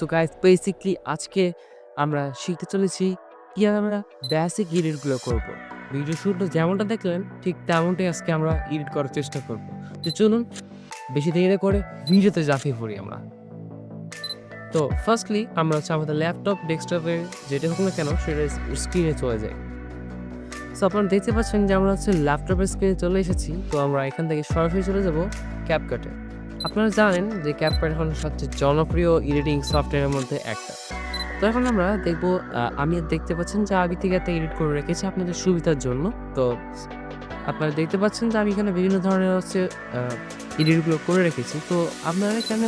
So guys basically আজকে আমরা শিখতে চলেছি কিভাবে আমরা বেসিক এডিটগুলো করব। ভিডিও শুরুটা যেমনটা দেখলেন ঠিক তেমনটাই আজকে আমরা এডিট করার চেষ্টা করব। তো চলুন বেশি দেরি না করে ভিডিওতে ঝাঁপিয়ে পড়ি আমরা। তো ফার্স্টলি আমরা আমাদের ল্যাপটপ ডেস্কটপে যেটা হোক না কেন সেটা স্ক্রিনে চলে যায়। সো আপনারা দেখতে পাচ্ছেন যে আমরা ল্যাপটপের স্ক্রিনে চলে এসেছি। তো আমরা এখান থেকে সরাসরি চলে যাব ক্যাপকাটে। আপনারা জানেন যে ক্যাপকাট এখন সবচেয়ে জনপ্রিয় এডিটিং সফটওয়্যারের মধ্যে একটা। তো এখন আমরা দেখব আমি দেখতে পাচ্ছেন যে আগে থেকে একটা এডিট করে রেখেছি আপনাদের সুবিধার জন্য। তো আপনারা দেখতে পাচ্ছেন যে আমি এখানে বিভিন্ন ধরনের এডিটগুলো করে রেখেছি। তো আপনারা এখানে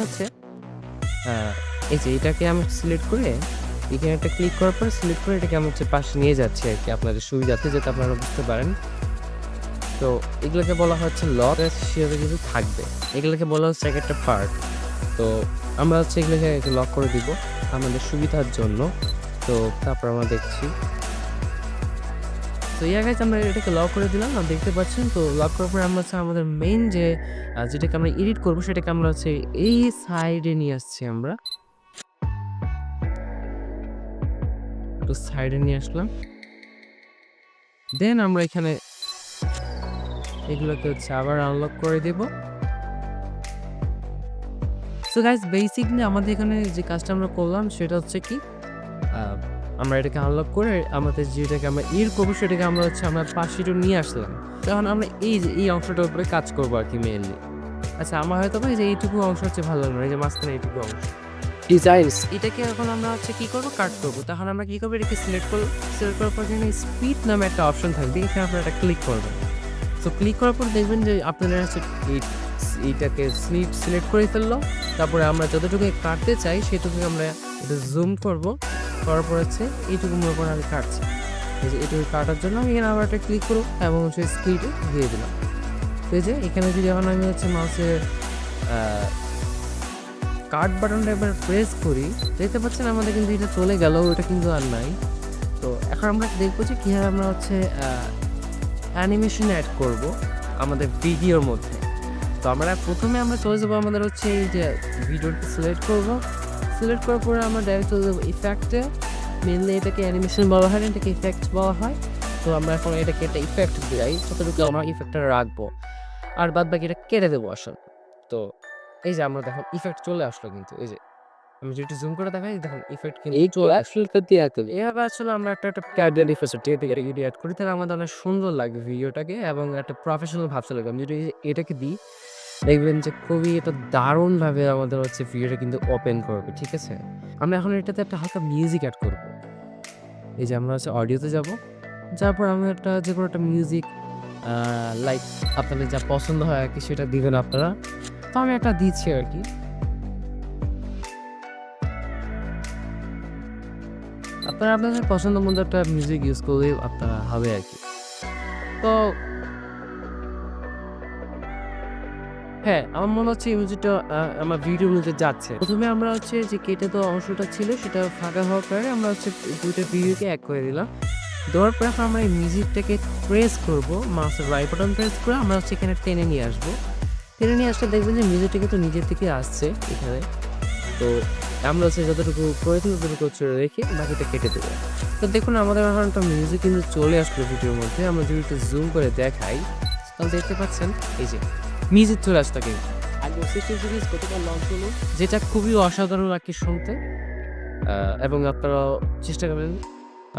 এই যে এটাকে আমি সিলেক্ট করে এখানে একটা ক্লিক করার পরে সিলেক্ট করে এটাকে আমি পাশে নিয়ে যাচ্ছি আরকি আপনাদের সুবিধার্থে যাতে আপনারা বুঝতে পারেন। তো এগুলোকে বলা হচ্ছে লক হিসেবে কিন্তু থাকবে। এগুলোকে বলা হচ্ছে একটা পার্ট। তো আমরা এগুলোকে লক করে দিব আমাদের সুবিধার জন্য। তো তারপর আমরা দেখছি। তো গাইস আমরা এটাকে লক করে দিলাম। দেখতে পাচ্ছেন তো লক করার পরে আমরা আমাদের মেইন যেটাকে আমরা এডিট করব সেটাকে আমরা এই সাইডে নিয়ে আসছি আমরা। একটু সাইডে নিয়ে আসলাম। দেন আমরা এখানে এগুলোকে আবার আনলক করে দেব। সো গাইস বেসিক্যালি আমাদের এখানে যে কাজটা আমরা করলাম সেটা হচ্ছে কি আমরা এটাকে আনলক করে আমাদের যেটাকে আমরা করব সেটাকে আমরা আমরা পাশে নিয়ে আসলাম। তখন আমরা এই অংশটার উপরে কাজ করবো আর কি মেইনলি। আচ্ছা আমার হয়তো এই যে এইটুকু অংশ ভালো লাগলো না, এই যে মাঝখানে এইটুকু অংশ ডিজাইনস এটাকে এখন আমরা কি করব কাট করব। তখন আমরা কি করব এটাকে সিলেক্ট করব। সিলেক্ট করার পর এখানে স্পিড নামে একটা অপশন থাকবে, এখানে আপনারা এটা ক্লিক করবেন। সো ক্লিক করার পর দেখবেন যে আপনারা এইটাকে সিলেক্ট করে ফেললো। তারপরে আমরা যতটুকু কাটতে চাই সেটুকু আমরা এটা জুম করব। করার পর এইটুকু মনে করেন আমি কাটছি। এই যে এইটুকু কাটার জন্য আমি এখানে আবার একটা ক্লিক করব এবং স্পিডে দিয়ে দিলাম। তো এই যে এখানে যদি এখন আমি মাউসের কাট বাটনটা একবার প্রেস করি, দেখতে পাচ্ছেন আমাদের কিন্তু এটা চলে গেল, ওটা কিন্তু আর নাই। তো এখন আমরা দেখবো যে কীভাবে আমরা অ্যানিমেশন অ্যাড করব আমাদের ভিডিওর মধ্যে। তো প্রথমে আমরা চলে যাবো আমাদের এই যে ভিডিওটা সিলেক্ট করব। সিলেক্ট করার পরে আমরা ডাইরেক্ট চলে যাবো ইফেক্টে। মেনলি এটাকে অ্যানিমেশন বলা হয় না, এটাকে ইফেক্ট বলা হয়। তো আমরা এখন এটাকে একটা ইফেক্ট দিই, যতটুকু আমরা ইফেক্টটা রাখবো আর বাদ বাকি এটা কেটে দেবো আসলে। তো এই যে আমরা দেখুন ইফেক্ট চলে আসলো, কিন্তু এই যে আমি যদি জুম করে দেখাই দেখুন ইফেক্ট কিন্তু এই চলে আসলে এভাবে আমরা একটা ক্যাডেল ইফেক্ট অ্যাড করি, তাহলে আমাদের অনেক সুন্দর লাগবে ভিডিওটাকে এবং একটা প্রফেশনাল ভাব চলে। আমি যদি এটাকে দিই দেখবেন যে খুবই এটা দারুণভাবে আমাদের ভিডিওটা কিন্তু ওপেন করবে, ঠিক আছে। আমরা এখন এটাতে একটা হালকা মিউজিক অ্যাড করবো। এই যে আমরা অডিওতে যাব, যার পর আমরা যে কোনো একটা মিউজিক লাইক আপনাদের যা পছন্দ হয় আর কি সেটা দিবেন আপনারা। তো আমি একটা দিচ্ছি আর কি। আপনারা আপনাদের পছন্দ মতো একটা মিউজিক ইউজ করলে আপনারা হবে আর কি। তো হ্যাঁ, আমার মনে হচ্ছে এই মিউজিকটা আমার ভিডিওর মধ্যে যাচ্ছে। প্রথমে আমরা যে কেটে দেওয়া অংশটা ছিল সেটা ফাঁকা হওয়ার কারণে আমরা দুইটা ভিডিওকে এক করে দিলাম। দেওয়ার পরে আমরা এই মিউজিকটাকে প্রেস করব, মাউসের রাইট বাটন প্রেস করে আমরা এখানে টেনে নিয়ে আসবো। টেনে নিয়ে আসলে দেখবেন যে মিউজিকটা কিন্তু নিজের থেকে আসছে এখানে। তো আমরা যতটুকু প্রয়োজন ততটুকু রেখে বাকিটা কেটে দেবো। তো দেখুন আমাদের এখন একটা মিউজিক কিন্তু চলে আসলো ভিডিওর মধ্যে। আমরা যদি একটু জুম করে দেখাই তাহলে দেখতে পাচ্ছেন এই যে মিউজিক চলে আসতো কিন্তু সিরিজ কতটা লঞ্চ হলো, যেটা খুবই অসাধারণ আর কি শুনতে। এবং আপনারা চেষ্টা করবেন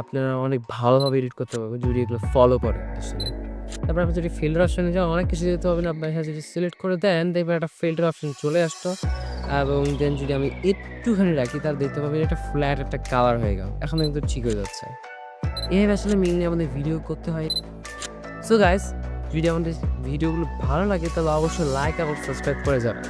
আপনারা অনেক ভালোভাবে এডিট করতে পারবেন যদি এগুলো ফলো করেন আসলে। তারপর আপনি যদি ফিল্টার অপশনে যান, অনেক কিছু দিতে হবে না, আপনার যদি সিলেক্ট করে দেন দেখবেন একটা ফিল্টার অপশন চলে আসতো। এবং দেন যদি আমি একটুখানি রাখি তাহলে দেখতে পাবেন এটা ফ্ল্যাট একটা কালার হয়ে গেল, এখন কিন্তু ঠিক হয়ে যাচ্ছে। এইভাবে আসলে মেইনলি আমাদের ভিডিও করতে হয়। সো গাইস যদি আমাদের ভিডিওগুলো ভালো লাগে তাহলে অবশ্যই লাইক এবং সাবস্ক্রাইব করে যাবেন।